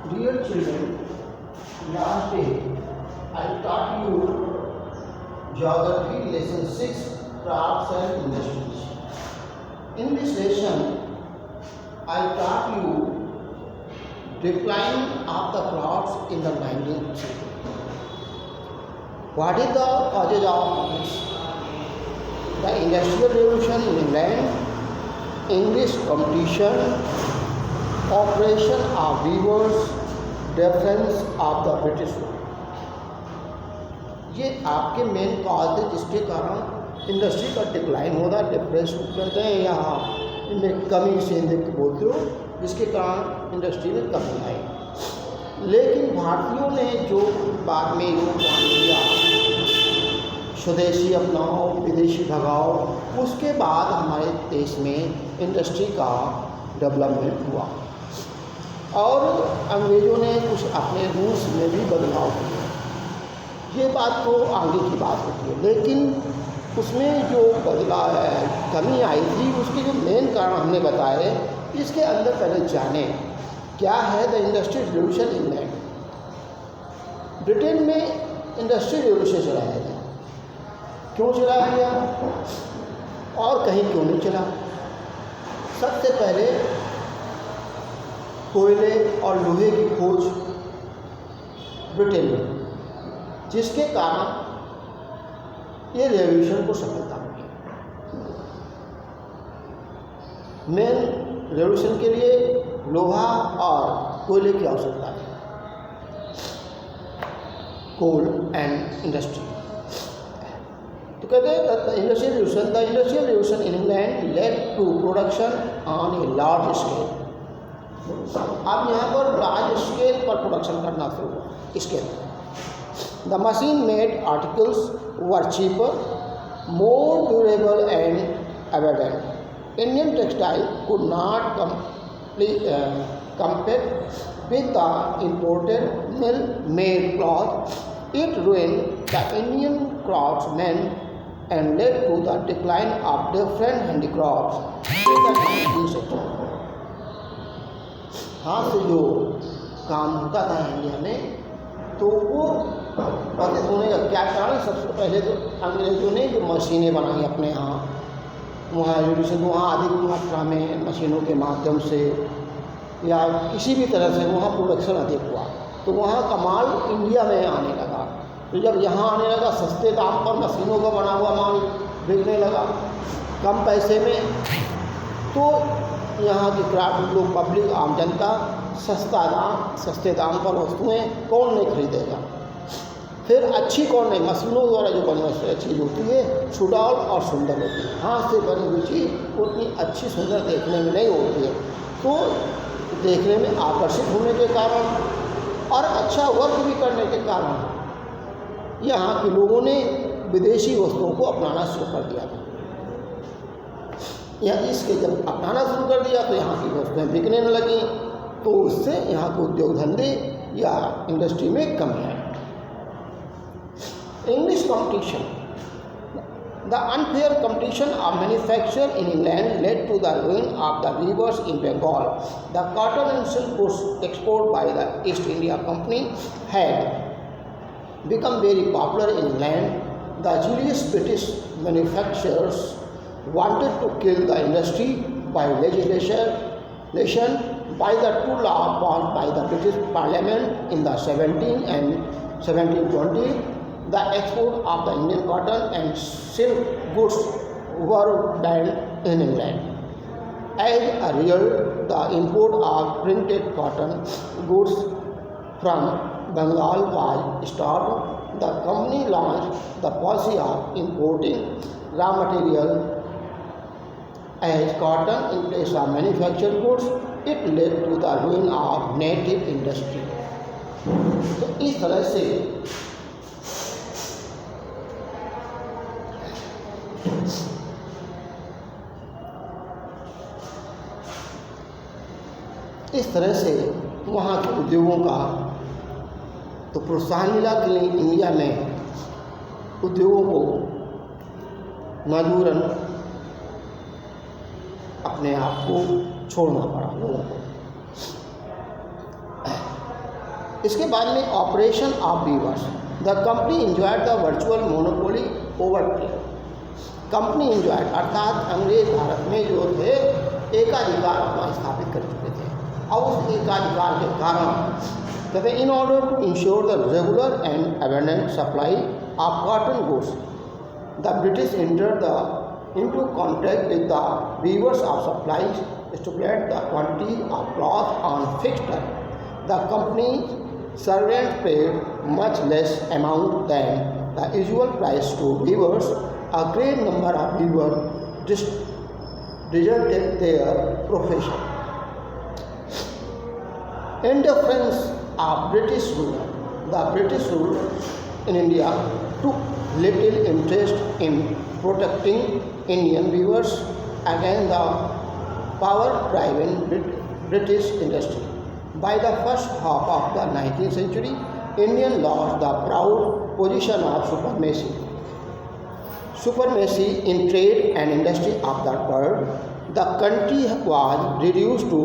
Dear children, last day I taught you Geography Lesson 6 Crafts and Industries. In this lesson, I taught you decline of the crafts in the 19th century. What is the causes of this? The Industrial Revolution in England, English competition, operation of weavers, difference of the British rule, ये आपके main cause है जिसके कारण industry का decline होता है, depress कहते हैं या इनमें कमी से बोलते हो, जिसके कारण इंडस्ट्री में कमी आई। लेकिन भारतीयों ने जो बाद में योगदान दिया, स्वदेशी अपनाओ विदेशी भगाओ, उसके बाद हमारे देश में इंडस्ट्री का डेवलपमेंट हुआ और अंग्रेज़ों ने कुछ अपने रूल्स में भी बदलाव किए। ये बात तो आगे की बात होती है, लेकिन उसमें जो बदलाव कमी आई थी उसके जो मेन कारण हमने बताए, इसके अंदर पहले जाने क्या है the industrial revolution England. Britain में इंडस्ट्रियल रिवोल्यूशन चलाया गया, क्यों चलाया गया और कहीं क्यों नहीं चला। सबसे पहले कोयले और लोहे की खोज ब्रिटेन में, जिसके कारण ये रेवोल्यूशन को सफलता मिली। मेन रेवोल्यूशन के लिए लोहा और कोयले की आवश्यकता है, कोल एंड इंडस्ट्री। तो कहते हैं the industrial revolution in England led to production on a large scale. अब यहाँ पर लार्ज स्केल पर प्रोडक्शन करना शुरू हुआ। Scale the machine made articles were cheaper, more durable and abundant. Indian textile could not compete with the imported mill-made cloth. It ruined the Indian craftsmen and led to the decline of different handicrafts in the 19th century. हाथ से जो काम होता था India में, तो वो बातें होने का क्या कारण। सबसे पहले तो अंग्रेज़ों ने जो मशीनें बनाई अपने यहाँ, वहाँ रेवोल्यूशन वहाँ अधिक मात्रा में मशीनों के माध्यम से या किसी भी तरह से वहाँ प्रोडक्शन अधिक हुआ, तो वहाँ का माल इंडिया में आने लगा। तो जब यहाँ आने लगा, सस्ते दाम पर मशीनों का बना हुआ माल बिकने लगा कम पैसे में, तो यहाँ की क्राफ्ट लोग, पब्लिक, आम जनता सस्ते दाम पर वस्तुएँ कौन नहीं खरीदेगा। फिर अच्छी कौन नहीं, मशीनों द्वारा जो बनी हुई चीज़ होती है सुडौल और सुंदर होती है। हाथ से बनी हुई चीज़ उतनी अच्छी सुंदर देखने में नहीं होती है, तो देखने में आकर्षित होने के कारण और अच्छा वर्क भी करने के कारण यहाँ के लोगों ने विदेशी वस्तुओं को अपनाना शुरू कर दिया था। या इसके जब अपनाना शुरू कर दिया तो यहाँ की वस्तुएं बिकने न लगी, तो उससे यहाँ के उद्योग धंधे या इंडस्ट्री में कमी आई। English competition, the unfair competition of manufacture in England led to the ruin of the weavers in Bengal. The cotton and silk goods exported by the East India Company had become very popular in England. The jealous British manufacturers wanted to kill the industry by legislation by the two laws passed by the British Parliament in the 1720. The export of the Indian cotton and silk goods were banned in England. As a result, the import of printed cotton goods from Bengal was stopped. The company launched the policy of importing raw material as cotton in place of manufactured goods. It led to the ruin of native industry. तो इस तरह से वहाँ के उद्योगों का तो प्रोत्साहन मिला कि इंडिया में उद्योगों को मजबूरन अपने आप को छोड़ना पड़ा लोगों को। इसके बाद में operation of viewers, the company enjoyed the virtual monopoly over trade. Company enjoyed अर्थात अंग्रेज भारत में जो थे एकाधिकार अपना स्थापित कर चुके थे, और उस एकाधिकार के कारण कहते in order to ensure the regular and abundant supply of cotton goods the British entered into contract with the weavers of supplies, stipulated the quantity of cloth on fixed term. The company's servants paid much less amount than the usual price to weavers. A great number of weavers deserted their profession. Indifference of British ruler. The British rulers in India took little interest in protecting Indian weavers against the power-driven British industry. By the first half of the 19th century, India lost the proud position of supremacy in trade and industry of the world. The country was reduced to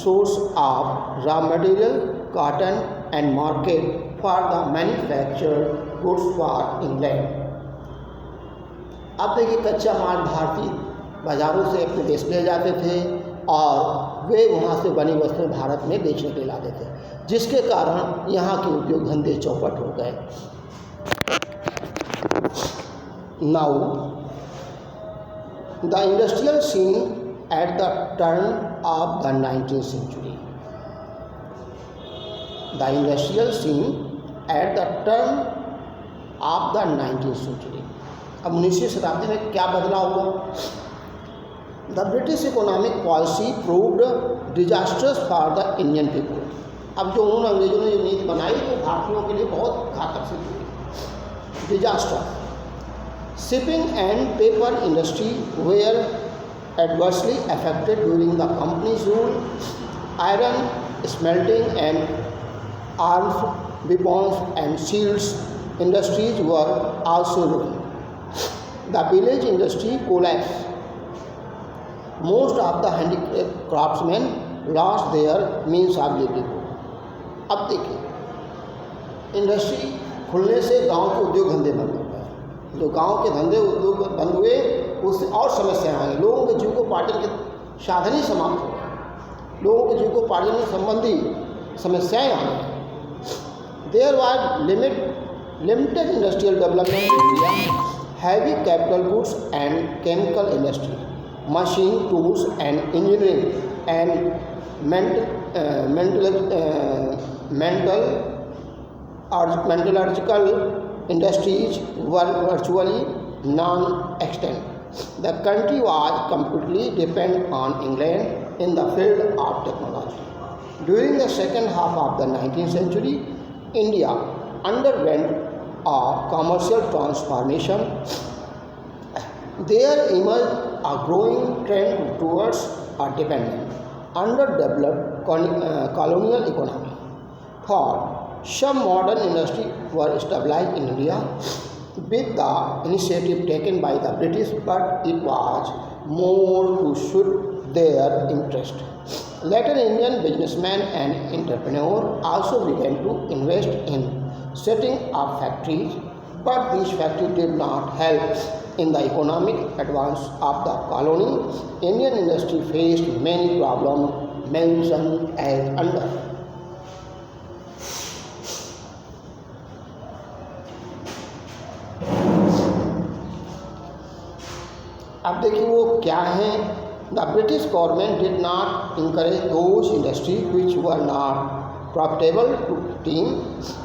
source of raw material, cotton, and market for the manufactured goods for England. अब देखिए कच्चा माल भारतीय बाज़ारों से अपने देश ले जाते थे और वे वहाँ से बनी वस्तुएं भारत में बेचने के लिए लाते थे, जिसके कारण यहाँ के उद्योग धंधे चौपट हो गए। Now the industrial scene at the turn of the 19th century। The industrial scene at the turn of the 19th century। अब 19वीं शताब्दी में क्या बदलाव हुआ? The British economic policy proved disasters for the Indian people. अब जो उन्होंने अंग्रेजों ने जो नीति बनाई तो भारतीयों के लिए बहुत घातक सिद्ध हुई। Disaster, shipping and paper industry were adversely affected during the companies rule. Iron smelting and arms, weapons and shields industries were also ruined. The village industry collapsed. Most of the handicraft craftsmen lost their means of livelihood. अब देखिए, industry खुलने से गांव के उद्योग धंधे बंद हो गए। जो गांव के धंधे उद्योग बंद हुए उससे और समस्याएं आई। लोगों के जीविकोपार्जन के साधन ही समाप्त हो गए। लोगों के जीविकोपार्जन संबंधी समस्याएं आ गई। There was limited industrial development in India, heavy capital goods and chemical industry, machine tools and engineering, and metallurgical industries were virtually non-extant. The country was completely dependent on England in the field of technology. During the second half of the 19th century, India underwent a commercial transformation. There emerged a growing trend towards a dependent, underdeveloped colonial economy. For some modern industries were established in India with the initiative taken by the British, but it was more to suit their interest. Later, Indian businessmen and entrepreneurs also began to invest in setting up factories, but these factories did not help in the economic advance of the colony. Indian industry faced many problems mentioned as under. अब देखिए वो क्या हैं। The British government did not encourage those industries which were not profitable to team.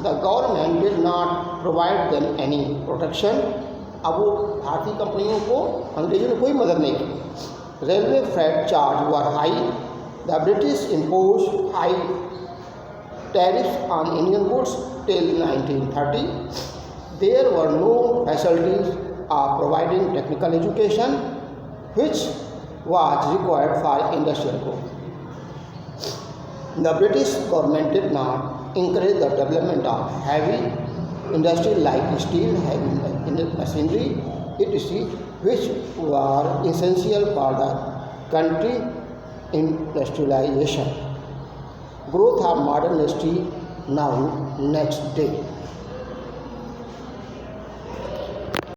The government did not provide them any protection. अब वो भारतीय कंपनियों को अंग्रेजों ने कोई मदद नहीं की। Railway freight charge were high. The British imposed high tariffs on Indian goods till 1930. There were no facilities of providing technical education, which was required for industrial growth. The British government did not encourage the development of heavy industry like steel, heavy machinery, etc., which were essential for the country industrialization. Growth of modern industry now next day.